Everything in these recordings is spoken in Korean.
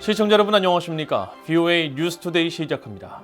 시청자 여러분 안녕하십니까? VOA 뉴스투데이 시작합니다.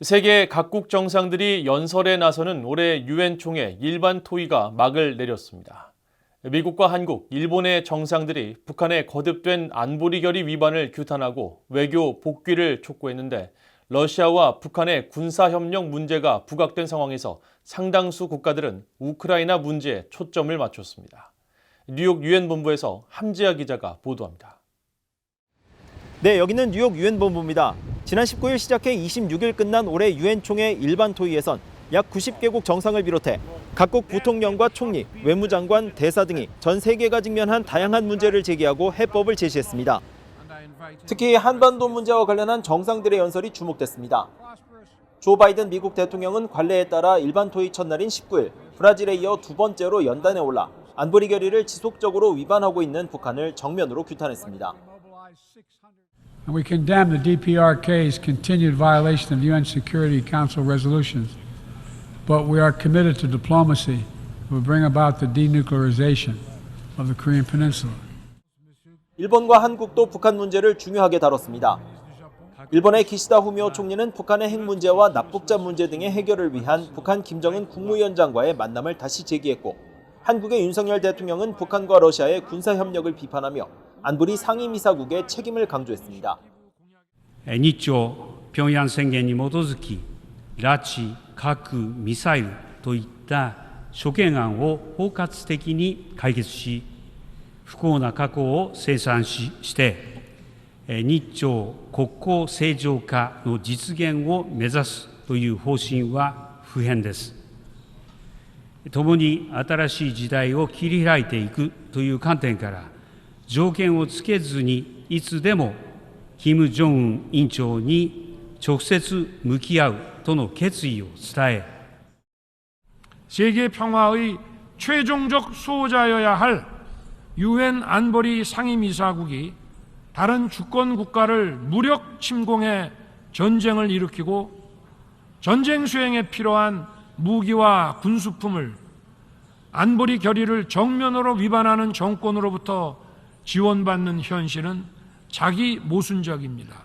세계 각국 정상들이 연설에 나서는 올해 유엔 총회 일반 토의가 막을 내렸습니다. 미국과 한국, 일본의 정상들이 북한의 거듭된 안보리 결의 위반을 규탄하고 외교 복귀를 촉구했는데 러시아와 북한의 군사협력 문제가 부각된 상황에서 상당수 국가들은 우크라이나 문제에 초점을 맞췄습니다. 뉴욕 유엔 본부에서 함지아 기자가 보도합니다. 네, 여기는 뉴욕 유엔 본부입니다. 지난 19일 시작해 26일 끝난 올해 유엔 총회 일반 토의에선 약 90개국 정상을 비롯해 각국 부통령과 총리, 외무장관, 대사 등이 전 세계가 직면한 다양한 문제를 제기하고 해법을 제시했습니다. 특히 한반도 문제와 관련한 정상들의 연설이 주목됐습니다. 조 바이든 미국 대통령은 관례에 따라 일반 토의 첫날인 19일 브라질에 이어 두 번째로 연단에 올라 안보리 결의를 지속적으로 위반하고 있는 북한을 정면으로 규탄했습니다. And we condemn the DPRK's continued violation of UN Security Council resolutions, but we are committed to diplomacy that will bring about the denuclearization of the Korean Peninsula. 일본과 한국도 북한 문제를 중요하게 다뤘습니다. 일본의 기시다 후미오 총리는 북한의 핵 문제와 납북자 문제 등의 해결을 위한 북한 김정은 국무위원장과의 만남을 다시 제기했고, 한국의 윤석열 대통령은 북한과 러시아의 군사협력을 비판하며 안보리 상임이사국의 책임을 강조했습니다. 日朝平壌宣言に基づき拉致、核、ミサイルといった諸懸案を包括的に解決し、不幸な過去を清算して日朝国交正常化の実現を目指すという方針は不変です。共に新しい時代を切り開いていくという観点から条件をつけずにいつでも金正恩委員長に直接向き合うとの決意を伝え、 세계 평화의 최종적 수호자여야 할 유엔 안보리 상임이사국이 다른 주권 국가를 무력 침공해 전쟁을 일으키고 전쟁 수행에 필요한 무기와 군수품을 안보리 결의를 정면으로 위반하는 정권으로부터 지원받는 현실은 자기 모순적입니다.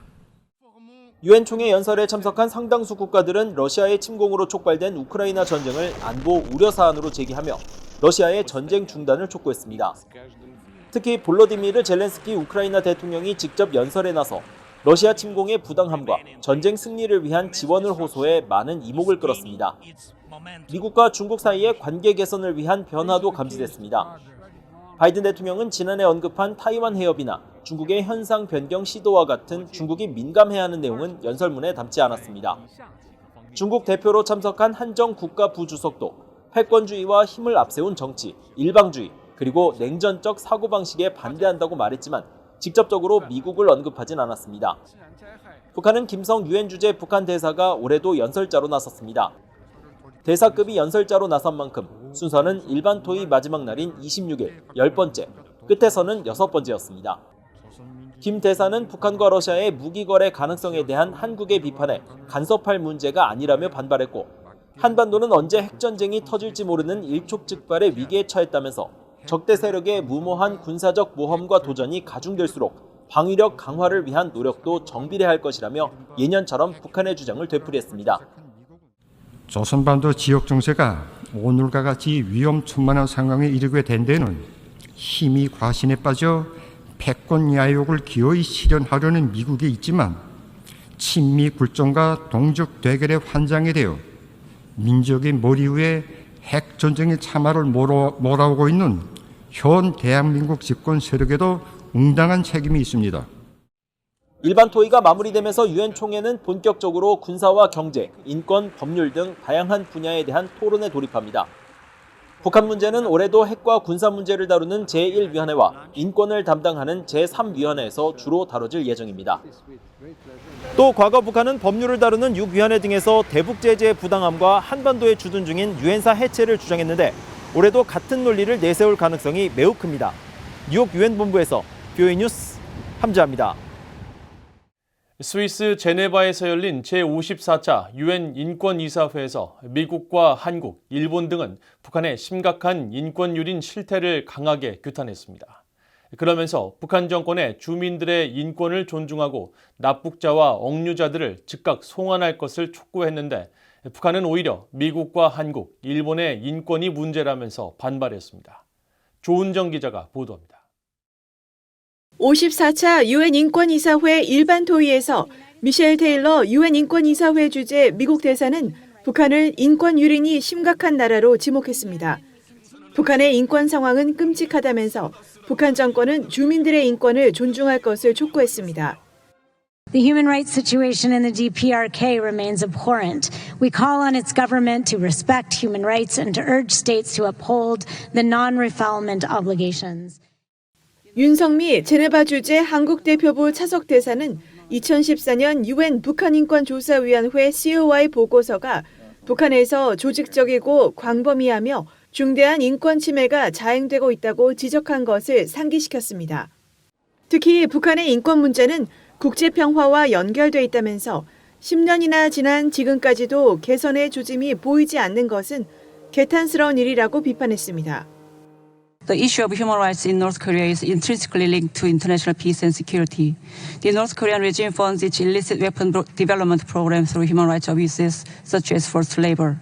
유엔 총회 연설에 참석한 상당수 국가들은 러시아의 침공으로 촉발된 우크라이나 전쟁을 안보 우려 사안으로 제기하며 러시아의 전쟁 중단을 촉구했습니다. 특히 볼로디미르 젤렌스키 우크라이나 대통령이 직접 연설에 나서 러시아 침공의 부당함과 전쟁 승리를 위한 지원을 호소해 많은 이목을 끌었습니다. 미국과 중국 사이의 관계 개선을 위한 변화도 감지됐습니다. 바이든 대통령은 지난해 언급한 타이완 해협이나 중국의 현상 변경 시도와 같은 중국이 민감해야 하는 내용은 연설문에 담지 않았습니다. 중국 대표로 참석한 한정 국가 부주석도 패권주의와 힘을 앞세운 정치, 일방주의, 그리고 냉전적 사고방식에 반대한다고 말했지만 직접적으로 미국을 언급하진 않았습니다. 북한은 김성 유엔 주재 북한 대사가 올해도 연설자로 나섰습니다. 대사급이 연설자로 나선 만큼 순서는 일반 토의 마지막 날인 26일 10번째, 끝에서는 6번째였습니다. 김 대사는 북한과 러시아의 무기 거래 가능성에 대한 한국의 비판에 간섭할 문제가 아니라며 반발했고, 한반도는 언제 핵전쟁이 터질지 모르는 일촉즉발의 위기에 처했다면서 적대 세력의 무모한 군사적 모험과 도전이 가중될수록 방위력 강화를 위한 노력도 정비례할 것이라며 예년처럼 북한의 주장을 되풀이했습니다. 조선반도 지역 정세가 오늘과 같이 위험천만한 상황에 이르게 된 데는 힘이 과신에 빠져 패권 야욕을 기어이 실현하려는 미국이 있지만 친미 굴종과 동족 대결의 환장이 되어 민족의 머리 위에 핵전쟁의 참화를 몰아오고 있는 현 대한민국 집권 세력에도 응당한 책임이 있습니다. 일반 토의가 마무리되면서 유엔 총회는 본격적으로 군사와 경제, 인권, 법률 등 다양한 분야에 대한 토론에 돌입합니다. 북한 문제는 올해도 핵과 군사 문제를 다루는 제1위원회와 인권을 담당하는 제3위원회에서 주로 다뤄질 예정입니다. 또 과거 북한은 법률을 다루는 6위원회 등에서 대북 제재의 부당함과 한반도에 주둔 중인 유엔사 해체를 주장했는데 올해도 같은 논리를 내세울 가능성이 매우 큽니다. 뉴욕 유엔 본부에서 VOA 뉴스 함지아입니다. 스위스 제네바에서 열린 제54차 유엔 인권이사회에서 미국과 한국, 일본 등은 북한의 심각한 인권 유린 실태를 강하게 규탄했습니다. 그러면서 북한 정권의 주민들의 인권을 존중하고 납북자와 억류자들을 즉각 송환할 것을 촉구했는데 북한은 오히려 미국과 한국, 일본의 인권이 문제라면서 반발했습니다. 조은정 기자가 보도합니다. 54차 유엔 인권이사회 일반 토의에서 미셸 테일러 유엔 인권이사회 주재 미국 대사는 북한을 인권 유린이 심각한 나라로 지목했습니다. 북한의 인권 상황은 끔찍하다면서 북한 정권은 주민들의 인권을 존중할 것을 촉구했습니다. The human rights situation in the DPRK remains abhorrent. We call on its government to respect human rights and to urge states to uphold the non-refoulement obligations. 윤석미 제네바 주재 한국 대표부 차석 대사는 2014년 유엔 북한인권조사위원회 COI 보고서가 북한에서 조직적이고 광범위하며 중대한 인권 침해가 자행되고 있다고 지적한 것을 상기시켰습니다. 특히 북한의 인권 문제는 국제 평화와 연결돼 있다면서 10년이나 지난 지금까지도 개선의 조짐이 보이지 않는 것은 개탄스러운 일이라고 비판했습니다. The issue of human rights in North Korea is intrinsically linked to international peace and security. The North Korean regime funds its illicit weapon development program through human rights abuses, such as forced labor.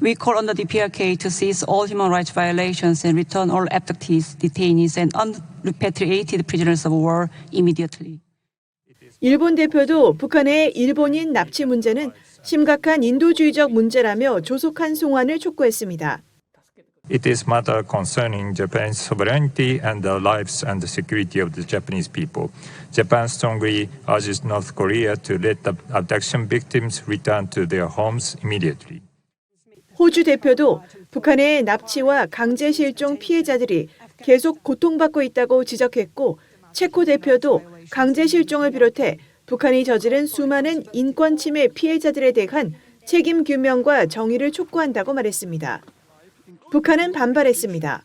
We call on the DPRK to cease all human rights violations and return all abductees, detainees, and unrepatriated prisoners of war immediately. 일본 대표도 북한의 일본인 납치 문제는 심각한 인도주의적 문제라며 조속한 송환을 촉구했습니다. It is matter concerning Japan's sovereignty and the lives and the security of the Japanese people. Japan strongly urges North Korea to let the abduction victims return to their homes immediately. 호주 대표도 북한의 납치와 강제 실종 피해자들이 계속 고통받고 있다고 지적했고 체코 대표도 강제 실종을 비롯해 북한이 저지른 수많은 인권 침해 피해자들에 대한 책임 규명과 정의를 촉구한다고 말했습니다. 북한은 반발했습니다.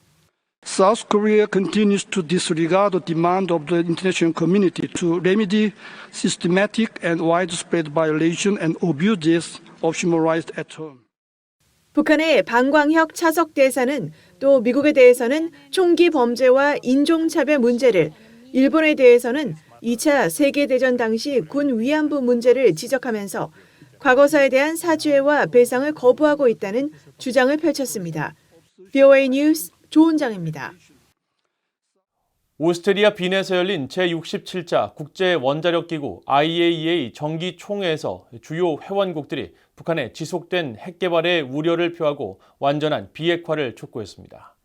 South Korea continues to disregard the demand of the international community to remedy systematic and widespread violation and abuses of human rights at home. 북한의 방광혁 차석 대사는 또 미국에 대해서는 총기 범죄와 인종차별 문제를, 일본에 대해서는 2차 세계대전 당시 군 위안부 문제를 지적하면서 과거사에 대한 사죄와 배상을 거부하고 있다는 주장을 펼쳤습니다. VOA 뉴스 조은정입니다. 오스트리아 빈에서 열린 제67차 국제원자력기구 IAEA 정기총회에서 주요 회원국들이 북한의 지속된 핵개발에 우려를 표하고 완전한 비핵화를 촉구했습니다.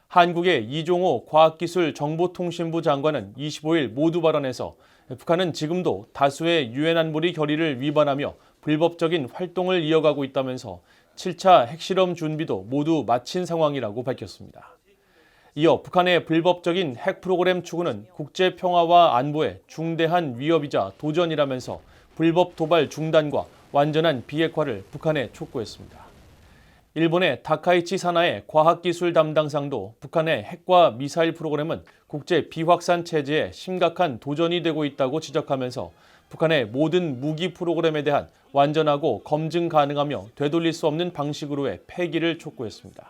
한국의 이종호 과학기술정보통신부 장관은 25일 모두 발언에서 북한은 지금도 다수의 유엔 안보리 결의를 위반하며 불법적인 활동을 이어가고 있다면서 7차 핵실험 준비도 모두 마친 상황이라고 밝혔습니다. 이어 북한의 불법적인 핵 프로그램 추구는 국제평화와 안보에 중대한 위협이자 도전이라면서 불법 도발 중단과 완전한 비핵화를 북한에 촉구했습니다. 일본의 다카이치 사나의 과학기술 담당상도 북한의 핵과 미사일 프로그램은 국제 비확산 체제에 심각한 도전이 되고 있다고 지적하면서 북한의 모든 무기 프로그램에 대한 완전하고 검증 가능하며 되돌릴 수 없는 방식으로의 폐기를 촉구했습니다.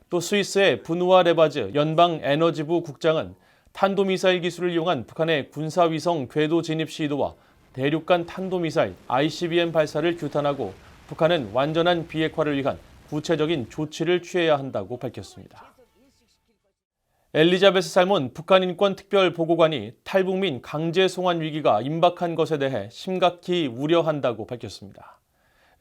또 스위스의 브누아 레바즈 연방에너지부 국장은 탄도미사일 기술을 이용한 북한의 군사위성 궤도 진입 시도와 대륙간 탄도미사일 ICBM 발사를 규탄하고 북한은 완전한 비핵화를 위한 구체적인 조치를 취해야 한다고 밝혔습니다. 엘리자베스 살몬 북한인권특별보고관이 탈북민 강제 송환 위기가 임박한 것에 대해 심각히 우려한다고 밝혔습니다.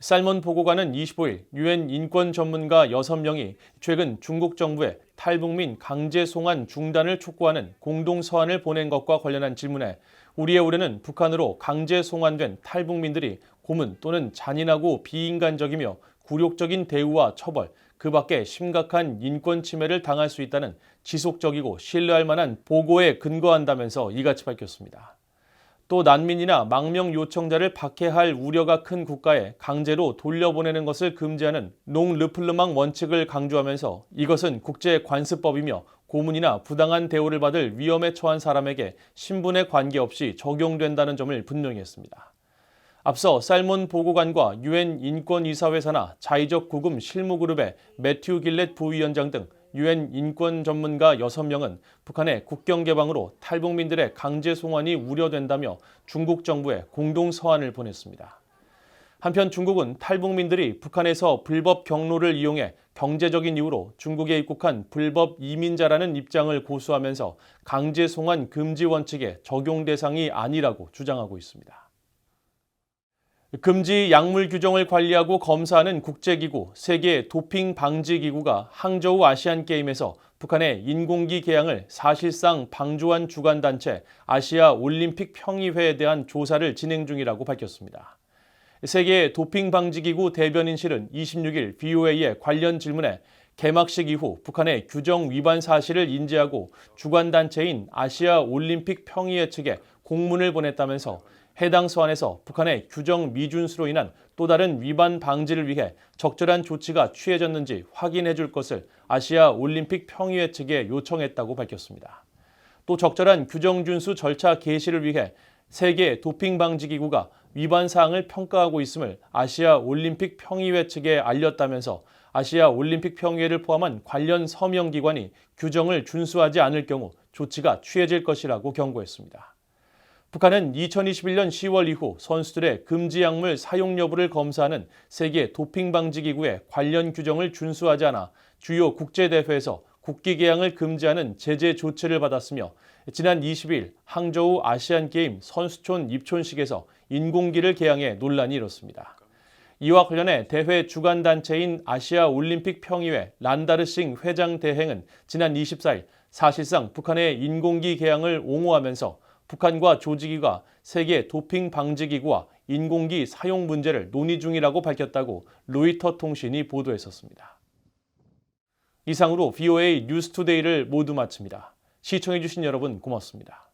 살몬 보고관은 25일 유엔 인권 전문가 6명이 최근 중국 정부에 탈북민 강제 송환 중단을 촉구하는 공동 서한을 보낸 것과 관련한 질문에 우리의 우려는 북한으로 강제 송환된 탈북민들이 고문 또는 잔인하고 비인간적이며 굴욕적인 대우와 처벌, 그 밖에 심각한 인권 침해를 당할 수 있다는 지속적이고 신뢰할 만한 보고에 근거한다면서 이같이 밝혔습니다. 또 난민이나 망명 요청자를 박해할 우려가 큰 국가에 강제로 돌려보내는 것을 금지하는 농르플르망 원칙을 강조하면서 이것은 국제관습법이며 고문이나 부당한 대우를 받을 위험에 처한 사람에게 신분에 관계없이 적용된다는 점을 분명히 했습니다. 앞서 살몬 보고관과 유엔 인권이사회 산하 자의적 구금 실무그룹의 매튜 길렛 부위원장 등 유엔 인권 전문가 6명은 북한의 국경 개방으로 탈북민들의 강제 송환이 우려된다며 중국 정부에 공동 서한을 보냈습니다. 한편 중국은 탈북민들이 북한에서 불법 경로를 이용해 경제적인 이유로 중국에 입국한 불법 이민자라는 입장을 고수하면서 강제 송환 금지 원칙의 적용 대상이 아니라고 주장하고 있습니다. 금지 약물 규정을 관리하고 검사하는 국제기구 세계 도핑 방지 기구가 항저우 아시안 게임에서 북한의 인공기 개양을 사실상 방조한 주관단체 아시아 올림픽 평의회에 대한 조사를 진행 중이라고 밝혔습니다. 세계 도핑 방지 기구 대변인실은 26일 VOA의 관련 질문에 개막식 이후 북한의 규정 위반 사실을 인지하고 주관단체인 아시아 올림픽 평의회 측에 공문을 보냈다면서 해당 서한에서 북한의 규정 미준수로 인한 또 다른 위반 방지를 위해 적절한 조치가 취해졌는지 확인해 줄 것을 아시아 올림픽 평의회 측에 요청했다고 밝혔습니다. 또 적절한 규정 준수 절차 개시를 위해 세계 도핑 방지 기구가 위반 사항을 평가하고 있음을 아시아 올림픽 평의회 측에 알렸다면서 아시아 올림픽 평의회를 포함한 관련 서명 기관이 규정을 준수하지 않을 경우 조치가 취해질 것이라고 경고했습니다. 북한은 2021년 10월 이후 선수들의 금지 약물 사용 여부를 검사하는 세계 도핑 방지 기구의 관련 규정을 준수하지 않아 주요 국제대회에서 국기 개양을 금지하는 제재 조치를 받았으며 지난 20일 항저우 아시안게임 선수촌 입촌식에서 인공기를 개양해 논란이 일었습니다. 이와 관련해 대회 주관단체인 아시아 올림픽 평의회 란다르싱 회장 대행은 지난 24일 사실상 북한의 인공기 개양을 옹호하면서 북한과 조직위가 세계 도핑 방지 기구와 인공기 사용 문제를 논의 중이라고 밝혔다고 로이터 통신이 보도했었습니다. 이상으로 VOA 뉴스투데이를 모두 마칩니다. 시청해주신 여러분 고맙습니다.